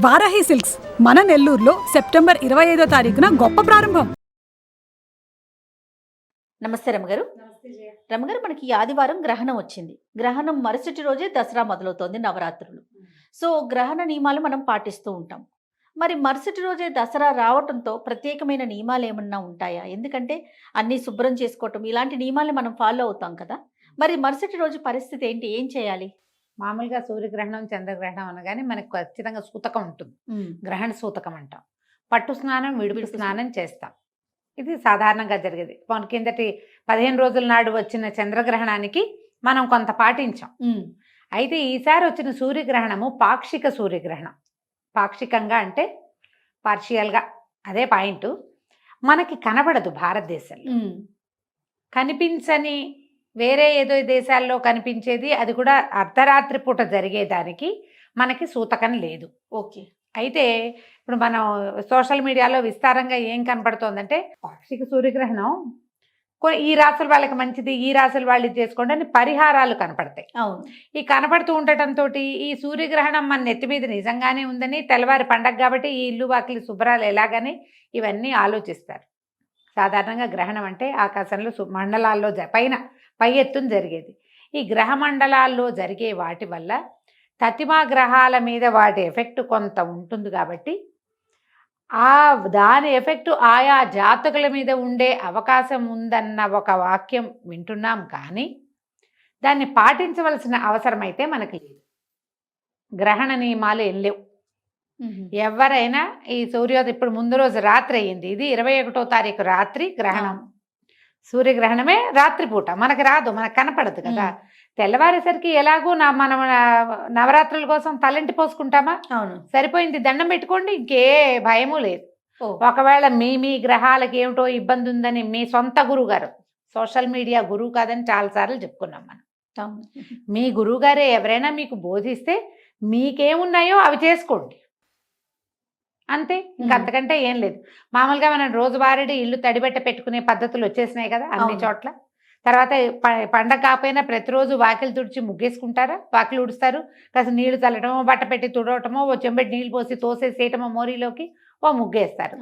Varahi silks మన నెల్లూరులో September 25వ తారీఖున గొప్ప ప్రారంభం. నమస్తే రమగారు. రమగారు, మనకి ఈ ఆదివారం గ్రహణం వచ్చింది. గ్రహణం మరుసటి రోజే దసరా మొదలవుతోంది, నవరాత్రులు. సో గ్రహణ నియమాలు మనం పాటిస్తూ ఉంటాం. మరి మరుసటి రోజే దసరా రావటంతో ప్రత్యేకమైన నియమాలు ఏమన్నా ఉంటాయా? ఎందుకంటే అన్నీ శుభ్రం చేసుకోవటం ఇలాంటి నియమాలు మనం ఫాలో అవుతాం కదా. మరి మరుసటి రోజు పరిస్థితి ఏంటి? ఏం చేయాలి? మామూలుగా సూర్యగ్రహణం చంద్రగ్రహణం అనగానే మనకు ఖచ్చితంగా సూతకం ఉంటుంది. గ్రహణ సూతకం అంటాం. పట్టు స్నానం విడుపు స్నానం చేస్తాం. ఇది సాధారణంగా జరిగేది. కిందటి 15 రోజుల నాడు వచ్చిన చంద్రగ్రహణానికి మనం కొంత పాటించాం. అయితే ఈసారి వచ్చిన సూర్యగ్రహణము పాక్షిక సూర్యగ్రహణం. పాక్షికంగా అంటే పార్షియల్గా, అదే పాయింట్. మనకి కనబడదు భారతదేశంలో. కనిపించని వేరే ఏదో దేశాల్లో కనిపించేది, అది కూడా అర్ధరాత్రి పూట జరిగేదానికి మనకి సూతకం లేదు. ఓకే. అయితే ఇప్పుడు మనం సోషల్ మీడియాలో విస్తారంగా ఏం కనపడుతోందంటే పాక్షిక సూర్యగ్రహణం ఈ రాసుల వాళ్ళకి మంచిది, ఈ రాసుల వాళ్ళు ఇది చేసుకోండి అని పరిహారాలు కనపడతాయి. అవును. ఈ కనపడుతూ ఉండటంతో ఈ సూర్యగ్రహణం మన నెత్తి మీద నిజంగానే ఉందని, తెల్లవారి పండగ కాబట్టి ఈ ఇల్లు వాకిలి శుభ్రాలు ఎలాగని ఇవన్నీ ఆలోచిస్తారు. సాధారణంగా గ్రహణం అంటే ఆకాశంలో మండలాల్లో పై ఎత్తున జరిగేది. ఈ గ్రహ మండలాల్లో జరిగే వాటి వల్ల తతిమా గ్రహాల మీద వాటి ఎఫెక్ట్ కొంత ఉంటుంది కాబట్టి దాని ఎఫెక్ట్ ఆయా జాతకుల మీద ఉండే అవకాశం ఉందన్న ఒక వాక్యం వింటున్నాం, కానీ దాన్ని పాటించవలసిన అవసరం అయితే మనకి లేదు. గ్రహణ నియమాలు ఏం లేవు. ఎవరైనా ఈ సూర్యోదయం ఇప్పుడు ముందు రోజు రాత్రి అయ్యింది, ఇది 21వ తారీఖు రాత్రి గ్రహణం. సూర్యగ్రహణమే రాత్రిపూట, మనకు రాదు, మనకు కనపడదు కదా. తెల్లవారేసరికి ఎలాగూ మనం నవరాత్రుల కోసం తలంటి పోసుకుంటామా? అవును, సరిపోయింది, దండం పెట్టుకోండి, ఇంకే భయము లేదు. ఒకవేళ మీ గ్రహాలకి ఏమిటో ఇబ్బంది ఉందని మీ సొంత గురువు గారు, సోషల్ మీడియా గురువు కాదని చాలాసార్లు చెప్పుకున్నాం మనం. మీ గురువు గారే ఎవరైనా మీకు బోధిస్తే మీకేమున్నాయో అవి చేసుకోండి, అంతే. ఇంకంతకంటే ఏం లేదు. మామూలుగా మనం రోజువారీ ఇల్లు తడిబెట్ట పెట్టుకునే పద్ధతులు వచ్చేసినాయి కదా అన్ని చోట్ల. తర్వాత పండగ కాకపోయినా ప్రతిరోజు వాకిలి తుడిచి ముగ్గేసుకుంటారా? వాకిలి ఉడుస్తారు, కాస్త నీళ్లు చల్లటమో, బట్ట పెట్టి తుడవటమో, ఓ చెంబెట్టి నీళ్ళు పోసి తోసేసేయటమో మోరీలోకి, ఓ ముగ్గేస్తారు.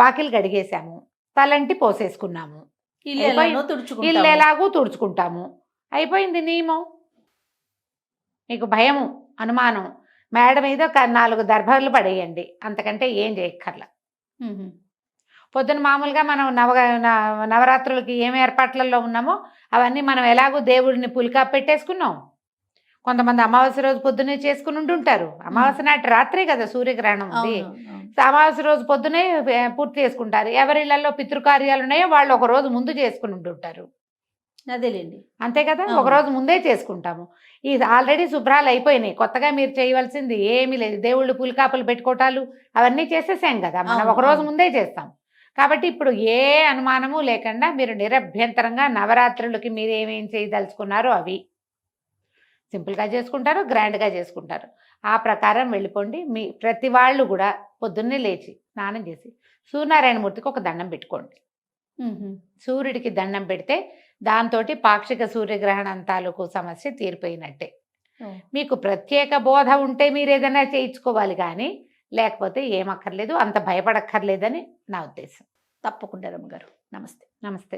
వాకిలి గడిగేసాము, తలంటి పోసేసుకున్నాము, ఇల్లు ఎలాగూ తుడుచుకుంటాము, అయిపోయింది నియమం. మీకు భయము, అనుమానం, మేడ మీద 4 దర్భాలు పడేయండి, అంతకంటే ఏం చేయక్కర్లా. పొద్దున మామూలుగా మనం నవరాత్రులకి ఏం ఏర్పాట్లలో ఉన్నామో అవన్నీ మనం ఎలాగో దేవుడిని పులికా పెట్టేసుకున్నాం. కొంతమంది అమావాస్య రోజు పొద్దునే చేసుకుని ఉంటుంటారు. అమావాస్య నాటి రాత్రే కదా సూర్యగ్రహణం ఉంది. అమావాస్య రోజు పొద్దునే పూర్తి చేసుకుంటారు. ఎవరిళ్లలో పితృకార్యాలు ఉన్నాయో వాళ్ళు ఒక రోజు ముందు చేసుకుని ఉంటుంటారు. అదేలేండి, అంతే కదా, ఒకరోజు ముందే చేసుకుంటాము. ఇది ఆల్రెడీ శుభ్రాలు అయిపోయినాయి, కొత్తగా మీరు చేయవలసింది ఏమీ లేదు. దేవుళ్ళు పులికాపులు పెట్టుకోవటాలు అవన్నీ చేసేసాం కదా మనం, ఒకరోజు ముందే చేస్తాం. కాబట్టి ఇప్పుడు ఏ అనుమానము లేకుండా మీరు నిరభ్యంతరంగా నవరాత్రులకి మీరు ఏమేం చేయదలుచుకున్నారో అవి సింపుల్గా చేసుకుంటారు, గ్రాండ్గా చేసుకుంటారు. ఆ ప్రకారం వెళ్ళిపోండి. మీ ప్రతి వాళ్ళు కూడా పొద్దున్నే లేచి స్నానం చేసి సూర్యనారాయణమూర్తికి ఒక దండం పెట్టుకోండి. సూర్యుడికి దండం పెడితే దాంతో పాక్షిక సూర్యగ్రహణం తాలూకు సమస్య తీరిపోయినట్టే. మీకు ప్రత్యేక బోధ ఉంటే మీరు ఏదైనా చేయించుకోవాలి, కానీ లేకపోతే ఏమక్కర్లేదు, అంత భయపడక్కర్లేదని నా ఉద్దేశం. తప్పకుండా రమ్మగారు. నమస్తే. నమస్తే.